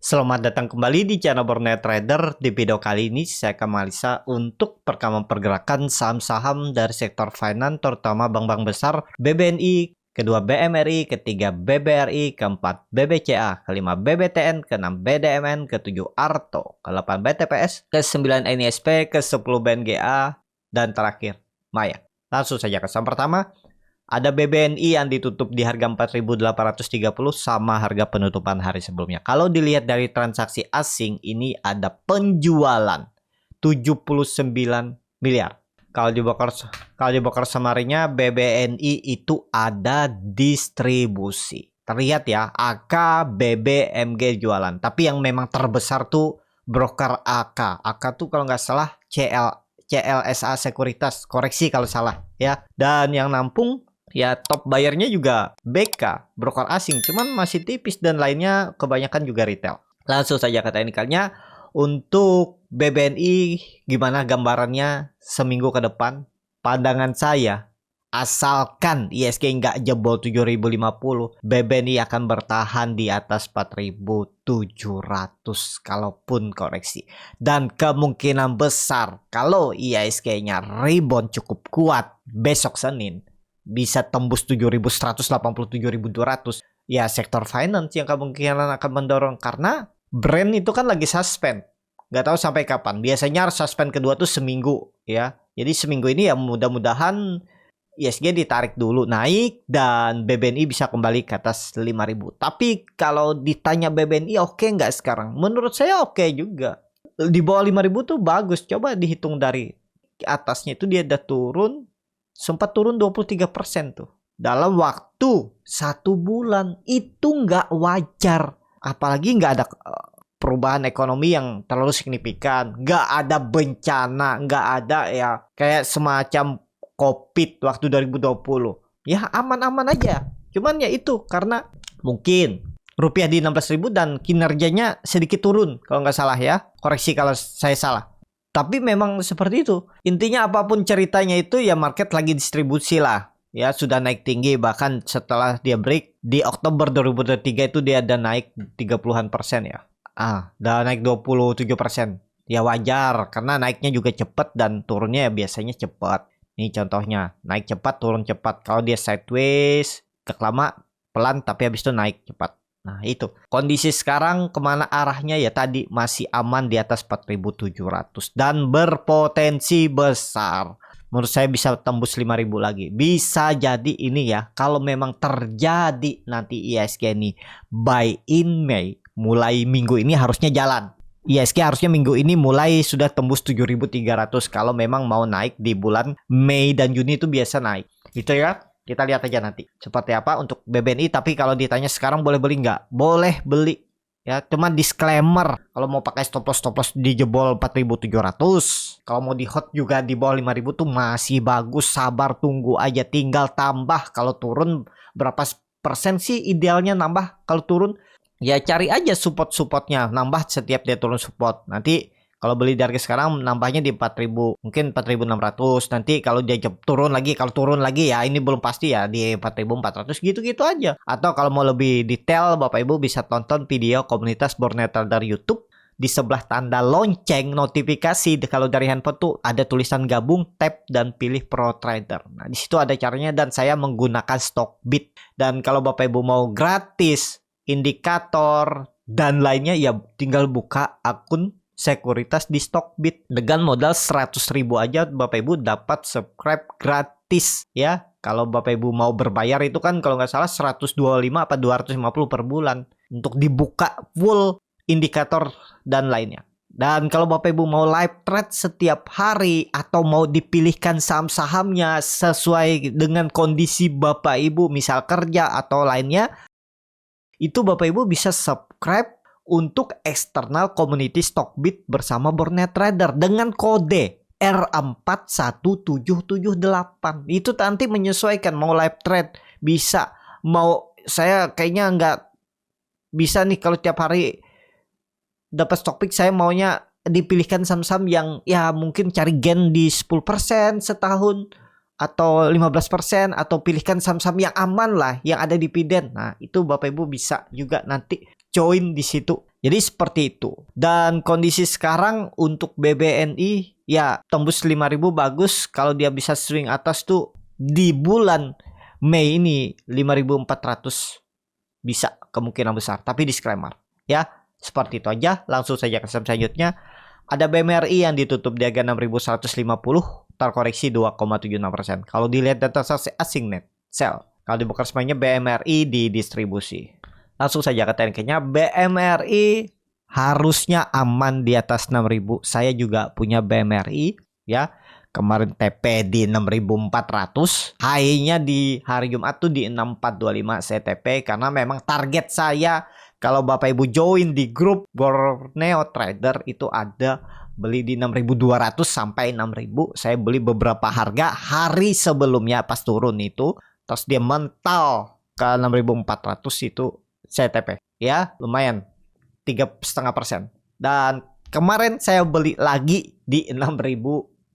Selamat datang kembali di channel Borneo Trader. Di video kali ini saya akan menganalisa untuk perkembangan pergerakan saham-saham dari sektor finance, terutama bank-bank besar BBNI, kedua BMRI, ketiga BBRI, keempat BBCA, kelima BBTN, keenam BDMN, ketujuh Arto, ke-8 BTPS, ke-9 NISP, ke-10 BNGA, dan terakhir Maya. Langsung saja ke saham pertama. Ada BBNI yang ditutup di harga 4.830 sama harga penutupan hari sebelumnya. Kalau dilihat dari transaksi asing, ini ada penjualan 79 miliar. Kalau di broker samarinya BBNI itu ada distribusi. Terlihat ya, AK, BB, MG jualan. Tapi yang memang terbesar tuh broker AK. AK tuh kalau nggak salah CLSA Sekuritas. Koreksi kalau salah ya. Dan yang nampung ya top bayarnya juga BK, broker asing, cuman masih tipis dan lainnya kebanyakan juga retail. Langsung saja ke teknikalnya. Untuk BBNI gimana gambarannya seminggu ke depan? Pandangan saya, asalkan ISG nggak jebol 7050, BBNI akan bertahan di atas 4700 kalaupun koreksi. Dan kemungkinan besar kalau ISG-nya rebound cukup kuat besok Senin, bisa tembus 7.187.200. Ya sektor finance yang kemungkinan akan mendorong, karena brand itu kan lagi suspend. Nggak tahu sampai kapan. Biasanya suspend kedua tuh seminggu ya. Jadi seminggu ini ya mudah-mudahan ISG ditarik dulu naik dan BBNI bisa kembali ke atas 5.000. Tapi kalau ditanya BBNI oke nggak sekarang? Menurut saya oke juga. Di bawah 5.000 tuh bagus. Coba dihitung dari atasnya itu dia udah turun. Sempat turun 23% tuh dalam waktu 1 bulan. Itu nggak wajar, apalagi nggak ada perubahan ekonomi yang terlalu signifikan, nggak ada bencana, nggak ada ya kayak semacam COVID waktu 2020. Ya aman-aman aja. Cuman ya itu karena mungkin rupiah di 16.000 dan kinerjanya sedikit turun kalau nggak salah ya. Koreksi kalau saya salah. Tapi memang seperti itu. Intinya apapun ceritanya itu ya market lagi distribusi lah. Ya sudah naik tinggi, bahkan setelah dia break di Oktober 2023 itu dia ada naik 30-an% ya. Udah naik 27%. Ya wajar karena naiknya juga cepat dan turunnya ya biasanya cepat. Ini contohnya, naik cepat turun cepat. Kalau dia sideways, lama pelan tapi habis itu naik cepat. Nah itu kondisi sekarang kemana arahnya ya, tadi masih aman di atas 4.700 dan berpotensi besar. Menurut saya bisa tembus 5.000 lagi. Bisa jadi ini ya, kalau memang terjadi nanti ISG ini buy in May, mulai minggu ini harusnya jalan. ISG harusnya minggu ini mulai sudah tembus 7.300 kalau memang mau naik di bulan Mei dan Juni itu biasa naik. Gitu ya. Kita lihat aja nanti seperti apa untuk BBNI. Tapi kalau ditanya sekarang boleh beli nggak? Boleh beli. Ya, cuman disclaimer. Kalau mau pakai stop loss di jebol 4.700. Kalau mau di hot juga di bawah 5.000 tuh masih bagus. Sabar tunggu aja. Tinggal tambah. Kalau turun berapa persen sih idealnya nambah kalau turun? Ya cari aja support-supportnya. Nambah setiap dia turun support. Nanti kalau beli dari sekarang nambahnya di 4.000, mungkin 4.600. Nanti kalau dia turun lagi ya ini belum pasti ya di 4.400 gitu-gitu aja. Atau kalau mau lebih detail Bapak Ibu bisa tonton video komunitas Borneo Trader YouTube. Di sebelah tanda lonceng notifikasi kalau dari handphone tuh ada tulisan gabung, tap dan pilih Pro Trader. Nah, di situ ada caranya dan saya menggunakan Stockbit. Dan kalau Bapak Ibu mau gratis indikator dan lainnya ya tinggal buka akun sekuritas di Stockbit dengan modal 100.000 aja Bapak Ibu dapat subscribe gratis ya. Kalau Bapak Ibu mau berbayar itu kan kalau nggak salah 125 apa 250 per bulan untuk dibuka full indikator dan lainnya. Dan kalau Bapak Ibu mau live trade setiap hari atau mau dipilihkan saham-sahamnya sesuai dengan kondisi Bapak Ibu misal kerja atau lainnya, itu Bapak Ibu bisa subscribe untuk external community Stockbit bersama Borneo Trader dengan kode R41778. Itu nanti menyesuaikan mau live trade bisa, mau saya kayaknya nggak bisa nih kalau tiap hari dapat Stockbit, saya maunya dipilihkan saham-saham yang ya mungkin cari gain di 10% setahun atau 15%, atau pilihkan saham-saham yang aman lah yang ada dividen. Nah itu Bapak Ibu bisa juga nanti join di situ. Jadi seperti itu. Dan kondisi sekarang untuk BBNI ya tembus 5.000 bagus. Kalau dia bisa swing atas tuh di bulan Mei ini 5.400 bisa kemungkinan besar. Tapi disclaimer ya, seperti itu aja. Langsung saja ke saham selanjutnya. Ada BMRI yang ditutup di harga 6.150, terkoreksi 2,76%. Kalau dilihat data transaksi asing net sell. Kalau dibuka semuanya BMRI di distribusi. Langsung saja ke tekniknya. BMRI harusnya aman di atas 6.000. Saya juga punya BMRI ya. Kemarin TP di 6.400. High-nya di hari Jumat tuh di 6.425 saya TP karena memang target saya kalau Bapak Ibu join di grup Borneo Trader itu ada beli di 6.200 sampai 6.000. Saya beli beberapa harga hari sebelumnya pas turun itu. Terus dia mental ke 6.400 itu saya TP ya, lumayan 3,5%. Dan kemarin saya beli lagi di 6.075.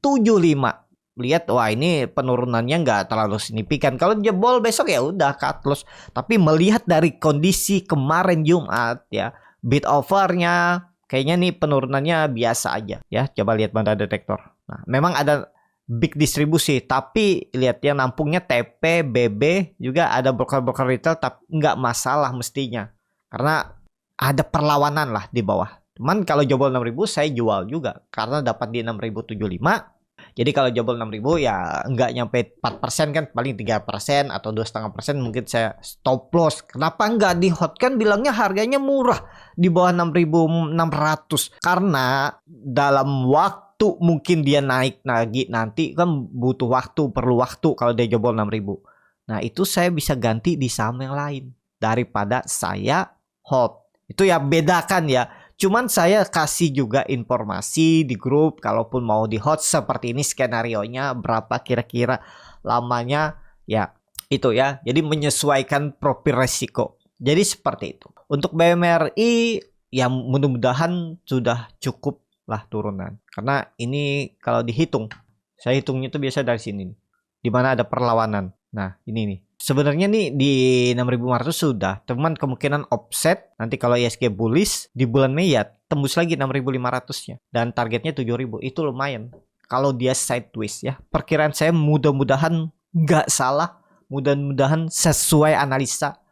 Lihat, wah ini penurunannya nggak terlalu signifikan. Kalau jebol besok ya udah cut loss. Tapi melihat dari kondisi kemarin Jumat ya, bid overnya kayaknya nih penurunannya biasa aja ya. Coba lihat banda detektor. Nah, memang ada big distribusi, tapi lihat ya nampungnya TP, BB, juga ada broker-broker retail, tapi nggak masalah mestinya. Karena ada perlawanan lah di bawah. Cuman kalau jebol 6.000 saya jual juga karena dapat di 6.075. Jadi kalau jebol 6.000 ya nggak nyampe 4% kan, paling 3% atau 2,5% mungkin saya stop loss. Kenapa nggak di hot? Kan bilangnya harganya murah di bawah 6.600. Karena dalam waktu mungkin dia naik lagi nanti kan butuh waktu, perlu waktu kalau dia jebol 6.000. Nah itu saya bisa ganti di saham yang lain daripada saya hold. Itu ya bedakan ya. Cuman saya kasih juga informasi di grup kalaupun mau di hold seperti ini skenarionya berapa kira-kira lamanya ya itu ya. Jadi menyesuaikan profil resiko. Jadi seperti itu. Untuk BMRI ya mudah-mudahan sudah cukup lah turunan. Karena ini kalau dihitung, saya hitungnya itu biasa dari sini nih, di mana ada perlawanan. Nah, ini nih. Sebenarnya nih di 6.500 sudah, teman kemungkinan offset nanti kalau ISG bullish di bulan Mei ya tembus lagi 6.500-nya dan targetnya 7.000. Itu lumayan. Kalau dia sideways ya. Perkiraan saya mudah-mudahan nggak salah, mudah-mudahan sesuai analisa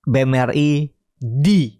BMRI di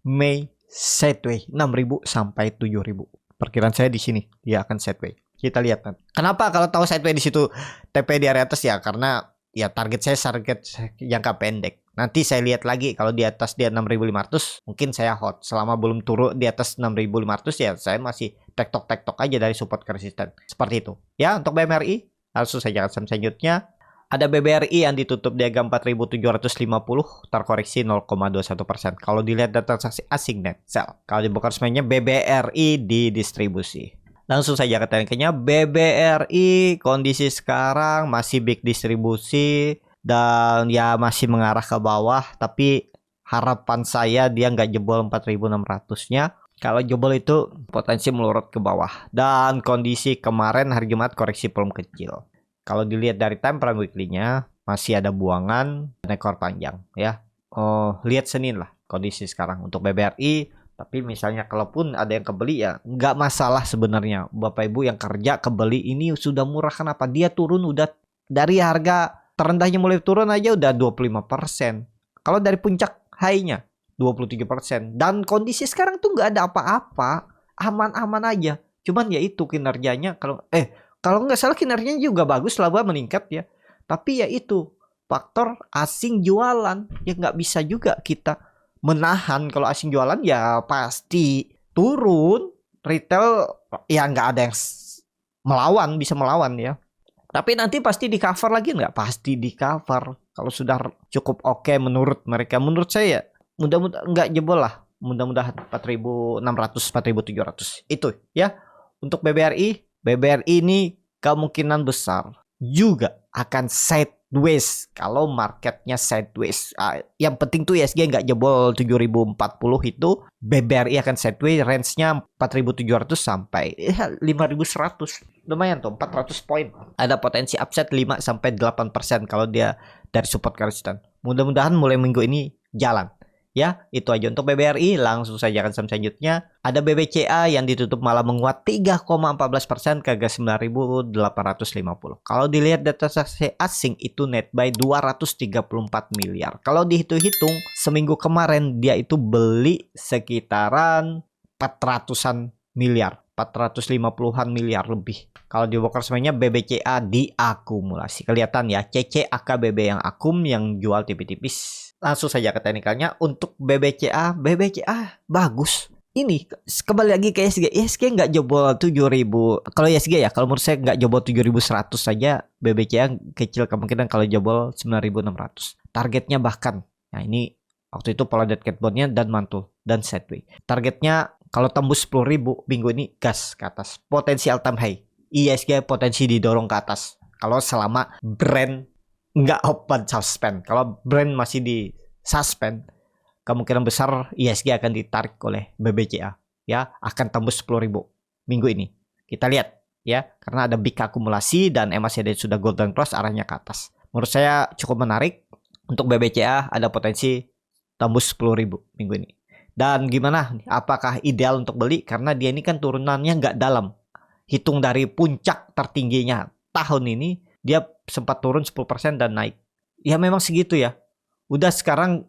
Mei sideways 6.000 sampai 7.000. Perkiraan saya di sini dia akan sideways. Kita lihat nanti. Kenapa kalau tahu sideways di situ TP di area atas ya? Karena ya target saya target jangka pendek. Nanti saya lihat lagi kalau di atas dia 6.500 mungkin saya hold. Selama belum turun di atas 6.500 ya saya masih tektok aja dari support ke resisten. Seperti itu. Ya untuk BMRI langsung saja ke selanjutnya. Ada BBRI yang ditutup di harga 4.750, terkoreksi 0,21%. Kalau dilihat data transaksi asing net sell. Kalau dibuka resminya BBRI di distribusi. Langsung saja ke tekniknya. BBRI kondisi sekarang masih big distribusi dan ya masih mengarah ke bawah. Tapi harapan saya dia nggak jebol 4.600-nya. Kalau jebol itu potensi melorot ke bawah. Dan kondisi kemarin hari Jumat koreksi belum kecil. Kalau dilihat dari time frame weekly-nya masih ada buangan ekor panjang ya. Lihat Senin lah kondisi sekarang untuk BBRI. Tapi misalnya kalaupun ada yang kebeli ya nggak masalah sebenarnya. Bapak Ibu yang kerja kebeli ini sudah murah, kenapa? Dia turun udah dari harga terendahnya mulai turun aja udah 25%. Kalau dari puncak high-nya 27%. Dan kondisi sekarang tuh nggak ada apa-apa. Aman-aman aja. Cuman ya itu kinerjanya kalau nggak salah kinerjanya juga bagus, laba meningkat ya. Tapi ya itu faktor asing jualan ya nggak bisa juga kita menahan. Kalau asing jualan ya pasti turun. Retail ya nggak ada yang bisa melawan ya. Tapi nanti pasti di cover lagi nggak? Pasti di cover. Kalau sudah cukup oke menurut mereka, menurut saya mudah-mudahan nggak jebol lah. Mudah-mudahan 4.600, 4.700 itu ya. Untuk BBRI ini kemungkinan besar juga akan sideways kalau marketnya sideways. Yang penting tuh ISG nggak jebol 7.040 itu, BBRI akan sideways, range-nya 4.700 sampai 5.100. Lumayan tuh 400 poin. Ada potensi upside 5 sampai 8% kalau dia dari support ke resistance. Mudah-mudahan mulai minggu ini jalan. Ya, itu aja untuk BBRI. Langsung saja ke saham selanjutnya. Ada BBCA yang ditutup malah menguat 3,14% ke harga 9.850. Kalau dilihat data transaksi asing itu net buy 234 miliar. Kalau dihitung-hitung seminggu kemarin dia itu beli sekitaran 400-an miliar. 450-an miliar lebih. Kalau di broker semuanya BBCA diakumulasi. Kelihatan ya, CCAKBB yang akum yang jual tipis-tipis. Langsung saja ke teknikalnya. Untuk BBCA bagus. Ini kembali lagi ke ISG. ISG nggak jebol 7.000. Kalau ISG ya, kalau menurut saya nggak jebol 7.100 saja. BBCA kecil kemungkinan kalau jebol 9.600. Targetnya bahkan. Nah ini waktu itu pola dead cat bondnya dan mantul dan sideways. Targetnya kalau tembus 10.000 minggu ini gas ke atas. Potensi all time high. ISG potensi didorong ke atas. Kalau selama brand nggak open suspend. Kalau brand masih di suspend, kemungkinan besar ISG akan ditarik oleh BBCA. Ya, akan tembus 10.000 minggu ini. Kita lihat ya, karena ada big akumulasi dan MACD sudah golden cross arahnya ke atas. Menurut saya cukup menarik. Untuk BBCA ada potensi tembus 10.000 minggu ini. Dan gimana? Apakah ideal untuk beli? Karena dia ini kan turunannya nggak dalam. Hitung dari puncak tertingginya tahun ini, dia sempat turun 10% dan naik. Ya memang segitu ya. Udah sekarang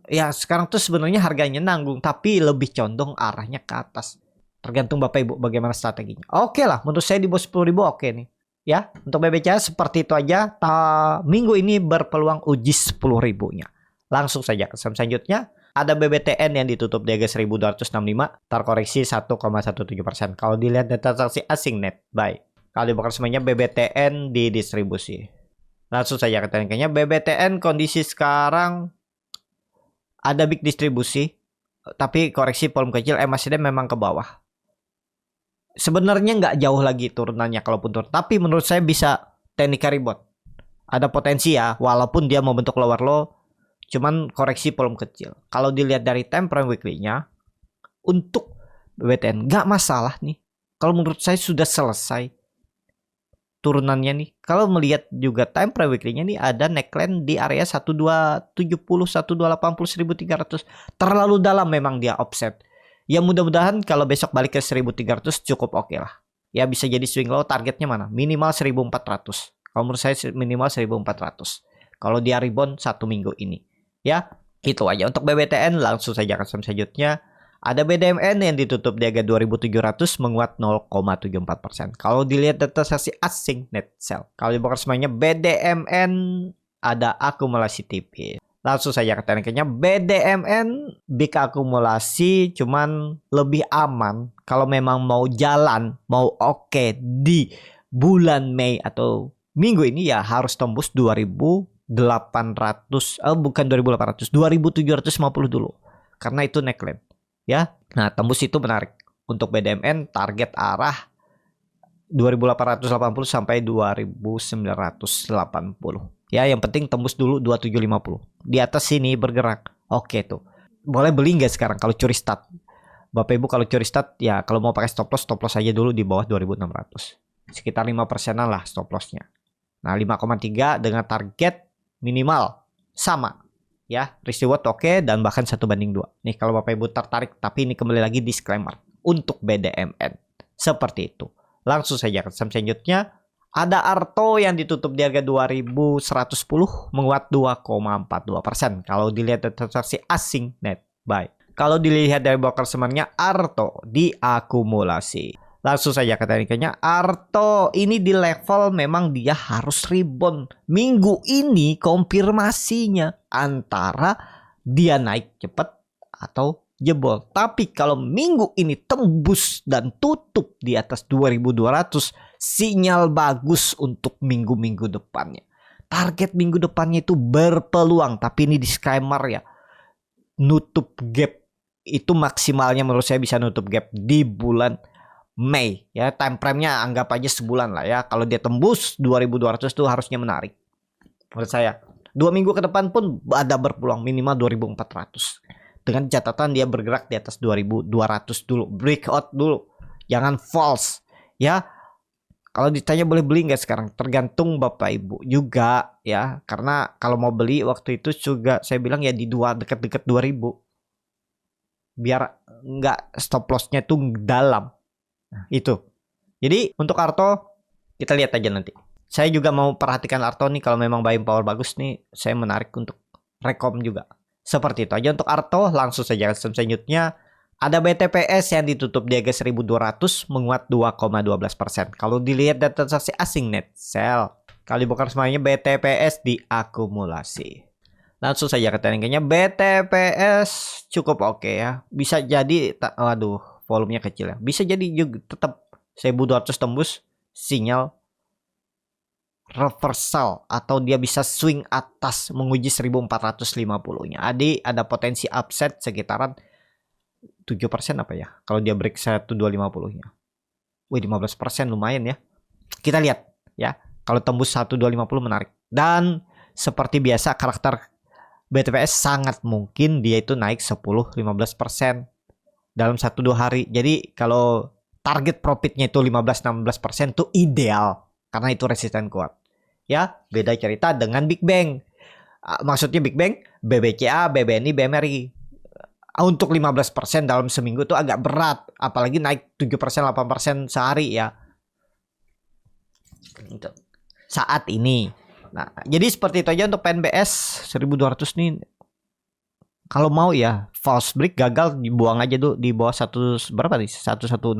tuh sebenarnya harganya nanggung, tapi lebih condong arahnya ke atas. Tergantung Bapak Ibu bagaimana strateginya. Oke lah, menurut saya di bawah 10.000 oke nih. Ya, untuk BBCA seperti itu aja. Minggu ini berpeluang uji 10.000-nya. Langsung saja ke saham selanjutnya. Ada BBTN yang ditutup di harga 1.265, terkoreksi 1,17%. Kalau dilihat data transaksi asing net buy. Kalau dibongkar semuanya BBTN didistribusi. Langsung saja ke tekniknya. BBTN kondisi sekarang ada big distribusi, tapi koreksi volume kecil, MACD memang ke bawah. Sebenarnya nggak jauh lagi turunannya kalaupun turun, tapi menurut saya bisa teknik rebound. Ada potensi ya, walaupun dia membentuk lower low, cuman koreksi volume kecil. Kalau dilihat dari time frame weekly-nya, untuk BBTN nggak masalah nih. Kalau menurut saya sudah selesai turunannya nih. Kalau melihat juga time frame weekly-nya nih ada neckline di area 1270, 1280, 1300. Terlalu dalam memang dia offset. Ya mudah-mudahan kalau besok balik ke 1300 cukup oke lah. Ya bisa jadi swing low, targetnya mana? Minimal 1400. Kalau menurut saya minimal 1400. Kalau dia rebound satu minggu ini. Ya, itu aja untuk BBTN. Langsung saja ke saham selanjutnya. Ada BDMN yang ditutup di harga 2.700 menguat 0,74%. Kalau dilihat data transaksi asing net sell. Kalau dibongkar semuanya BDMN ada akumulasi tipis. Langsung saja ke tekniknya. BDMN big akumulasi cuman lebih aman kalau memang mau jalan, mau oke di bulan Mei atau minggu ini ya harus tembus 2.800, bukan 2.800, 2.750 dulu. Karena itu neckline. Ya, nah tembus itu menarik. Untuk BDMN target arah 2.880 sampai 2.980. Ya, yang penting tembus dulu 2.750. Di atas sini bergerak. Oke tuh. Boleh beli nggak sekarang kalau curi start? Bapak Ibu kalau curi start ya kalau mau pakai stop loss aja dulu di bawah 2.600. Sekitar 5%-an lah stop lossnya. Nah 5,3 dengan target minimal sama. Ya, risk reward oke dan bahkan 1/2. Nih kalau Bapak Ibu tertarik, tapi ini kembali lagi disclaimer untuk BDMN. Seperti itu. Langsung saja ke saham selanjutnya. Ada Arto yang ditutup di harga 2.110 menguat 2,42%. Kalau dilihat transaksi asing net buy. Kalau dilihat dari broker semuanya Arto diakumulasi. Langsung saja ke tekniknya. Arto ini di level memang dia harus rebound. Minggu ini konfirmasinya antara dia naik cepat atau jebol. Tapi kalau minggu ini tembus dan tutup di atas 2.200, sinyal bagus untuk minggu-minggu depannya. Target minggu depannya itu berpeluang, tapi ini disclaimer ya. Nutup gap itu maksimalnya menurut saya bisa nutup gap di bulan Mei ya, time frame-nya anggap aja sebulan lah ya. Kalau dia tembus 2.200 itu harusnya menarik. Menurut saya 2 minggu ke depan pun ada berpeluang minimal 2.400. Dengan catatan dia bergerak di atas 2.200 dulu, breakout dulu. Jangan false ya. Kalau ditanya boleh beli nggak sekarang? Tergantung Bapak Ibu juga ya. Karena kalau mau beli waktu itu juga saya bilang ya di dekat-dekat 2.000. biar nggak stop lossnya tuh dalam. Nah, itu. Jadi untuk Arto kita lihat aja nanti. Saya juga mau perhatikan Arto nih, kalau memang buying power bagus nih, saya menarik untuk rekom juga. Seperti itu aja untuk Arto. Langsung saja ke selanjutnya. Ada BTPS yang ditutup di harga 1200 menguat 2,12%. Kalau dilihat data transaksi asing net sell. Kalau dibongkar semuanya BTPS diakumulasi. Langsung saja ke tekniknya. BTPS cukup oke ya. Bisa jadi waduh, volumenya kecil ya. Bisa jadi juga tetap 1200 tembus sinyal reversal atau dia bisa swing atas menguji 1450-nya. Ada potensi upset sekitaran 7% apa ya? Kalau dia break 1250-nya. Wih, 15% lumayan ya. Kita lihat ya. Kalau tembus 1250 menarik. Dan seperti biasa karakter BTPS sangat mungkin dia itu naik 10-15% dalam 1-2 hari. Jadi kalau target profitnya itu 15-16% itu ideal. Karena itu resisten kuat. Ya, beda cerita dengan Big Bang. Maksudnya Big Bang, BBCA, BBNI, BMRI. Untuk 15% dalam seminggu itu agak berat. Apalagi naik 7%, 8% sehari ya. Saat ini. Nah, jadi seperti itu aja untuk PNBS 1200 nih. Kalau mau ya, false break gagal dibuang aja dulu di bawah berapa nih? 1160.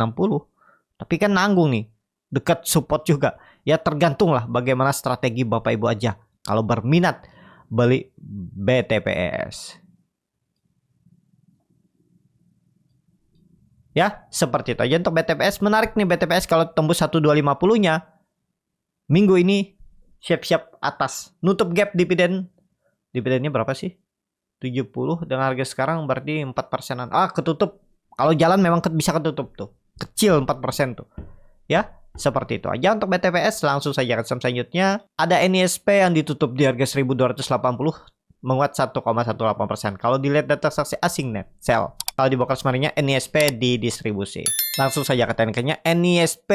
Tapi kan nanggung nih. Dekat support juga. Ya tergantung lah bagaimana strategi Bapak Ibu aja. Kalau berminat beli BTPS. Ya, seperti itu aja untuk BTPS. Menarik nih BTPS kalau tembus 1250-nya. Minggu ini siap-siap atas. Nutup gap dividen. Dividennya berapa sih? 70 dengan harga sekarang berarti 4%-an. Ketutup. Kalau jalan memang bisa ketutup tuh. Kecil 4% tuh. Ya, seperti itu aja untuk BTPS. Langsung saja ke selanjutnya. Ada NISP yang ditutup di harga 1280 menguat 1,18%. Kalau dilihat data transaksi asing net sell. Kalau dibongkar semuanya NISP didistribusi. Langsung saja ke tekniknya. NISP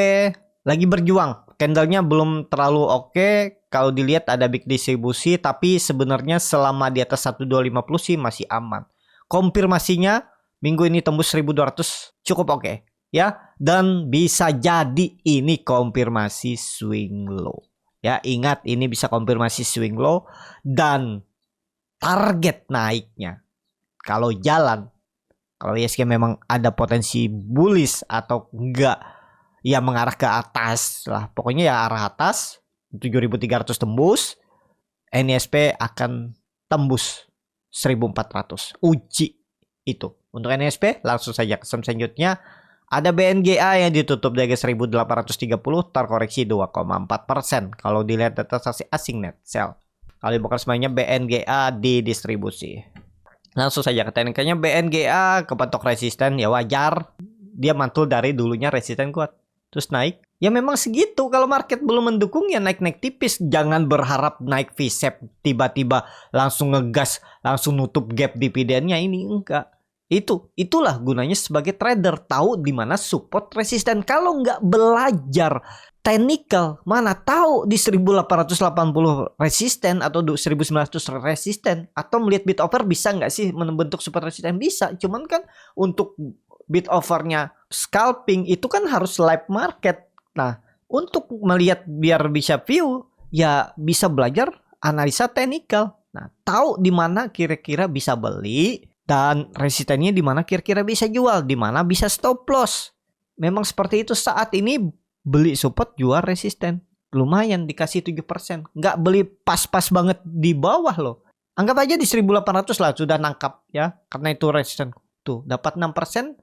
lagi berjuang. Candlenya belum terlalu oke. Kalau dilihat ada big distribusi, tapi sebenarnya selama di atas 1250 sih masih aman. Konfirmasinya minggu ini tembus 1200 cukup oke ya, dan bisa jadi ini konfirmasi swing low. Ya, ingat ini bisa konfirmasi swing low dan target naiknya kalau jalan, kalau ISG memang ada potensi bullish atau enggak ya mengarah ke atas lah, pokoknya ya arah atas 7.300 tembus, NISP akan tembus 1.400 uji itu untuk NISP. Langsung saja ke selanjutnya. Ada BNGA yang ditutup dari 1.830 terkoreksi 2,4%. Kalau dilihat data transaksi asing net sell. Kalau dibongkar semuanya BNGA didistribusi. Langsung saja ke teknikanya. BNGA kepatok resisten ya wajar. Dia mantul dari dulunya resisten kuat. Terus naik. Ya memang segitu. Kalau market belum mendukung ya naik-naik tipis. Jangan berharap naik V-shape tiba-tiba langsung ngegas, langsung nutup gap dividennya. Ini enggak. Itulah gunanya sebagai trader, tahu di mana support resisten. Kalau nggak belajar technical, mana tahu di 1880 resisten atau 1900 resisten, atau melihat bid offer bisa nggak sih membentuk support resisten? Bisa, cuman kan untuk bid offernya scalping itu kan harus live market. Nah, untuk melihat biar bisa view ya bisa belajar analisa technical. Nah, tahu di mana kira-kira bisa beli dan resistennya di mana kira-kira bisa jual, di mana bisa stop loss. Memang seperti itu. Saat ini beli support, jual resisten. Lumayan dikasih 7%. Nggak beli pas-pas banget di bawah loh. Anggap aja di 1800 lah sudah nangkap ya. Karena itu resisten. Tuh dapat 6%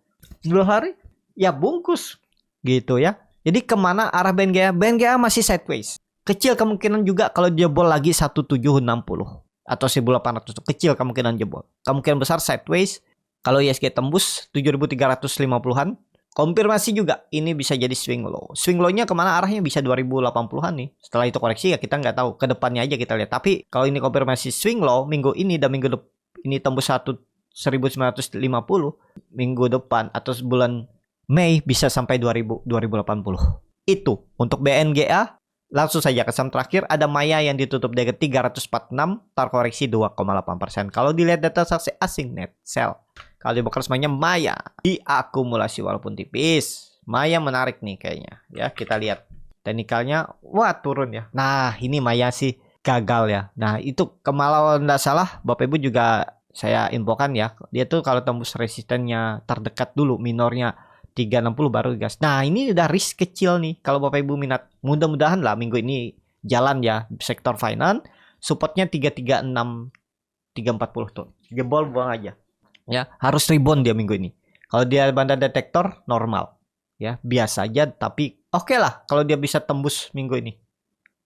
2 hari. Ya bungkus. Gitu ya. Jadi kemana arah BNGA? BNGA masih sideways. Kecil kemungkinan juga kalau jebol lagi 1760. Atau 1800 itu kecil kemungkinan jebol. Kemungkinan besar sideways. Kalau ISG tembus 7350-an, konfirmasi juga ini bisa jadi swing low. Swing low-nya kemana arahnya? Bisa 2080-an nih. Setelah itu koreksi ya kita nggak tahu. Kedepannya aja kita lihat. Tapi kalau ini konfirmasi swing low minggu ini dan minggu depan ini tembus 1950, minggu depan atau bulan Mei bisa sampai 2080. Itu untuk BNGA. Langsung saja ke saham terakhir, ada Maya yang ditutup dari 346, terkoreksi 2,8%. Kalau dilihat data transaksi asing net sell. Kalau di Brokers mainnya Maya. Diakumulasi walaupun tipis. Maya menarik nih kayaknya. Ya, kita lihat. Teknikalnya, wah turun ya. Nah, ini Maya sih gagal ya. Nah, itu kalau nggak salah, Bapak Ibu juga saya infokan ya. Dia tuh kalau tembus resistennya terdekat dulu, minornya 360 baru gas. Nah, ini udah risk kecil nih. Kalau Bapak Ibu minat, mudah-mudahan lah minggu ini jalan ya. Sektor finance, supportnya 336, 340 tuh. Jebol buang aja. Ya, harus rebound dia minggu ini. Kalau dia banda detektor normal, ya biasa aja. Tapi oke lah kalau dia bisa tembus minggu ini.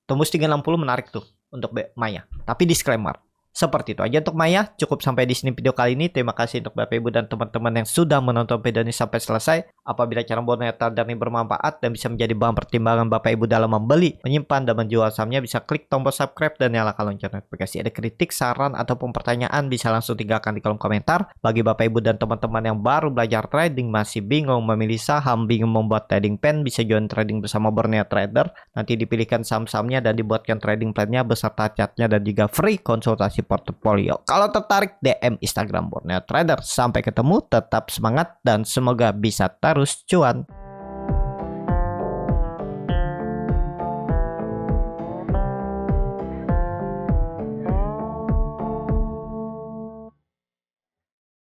Tembus 360 menarik tuh untuk Maya. Tapi disclaimer, seperti itu aja untuk Maya. Cukup sampai di sini video kali ini. Terima kasih untuk Bapak Ibu dan teman-teman yang sudah menonton video ini sampai selesai. Apabila cara membuat dan ini bermanfaat dan bisa menjadi bahan pertimbangan Bapak Ibu dalam membeli, menyimpan, dan menjual sahamnya, bisa klik tombol subscribe dan nyalakan lonceng notifikasi. Ada kritik, saran, ataupun pertanyaan, bisa langsung tinggalkan di kolom komentar. Bagi Bapak Ibu dan teman-teman yang baru belajar trading, masih bingung memilih saham, bingung membuat trading plan, bisa join trading bersama Borneo Trader. Nanti dipilihkan saham-sahamnya dan dibuatkan trading plan-nya beserta chartnya dan juga free konsultasi portofolio. Kalau tertarik, DM Instagram Borneo Trader. Sampai ketemu, tetap semangat dan semoga bisa terus cuan.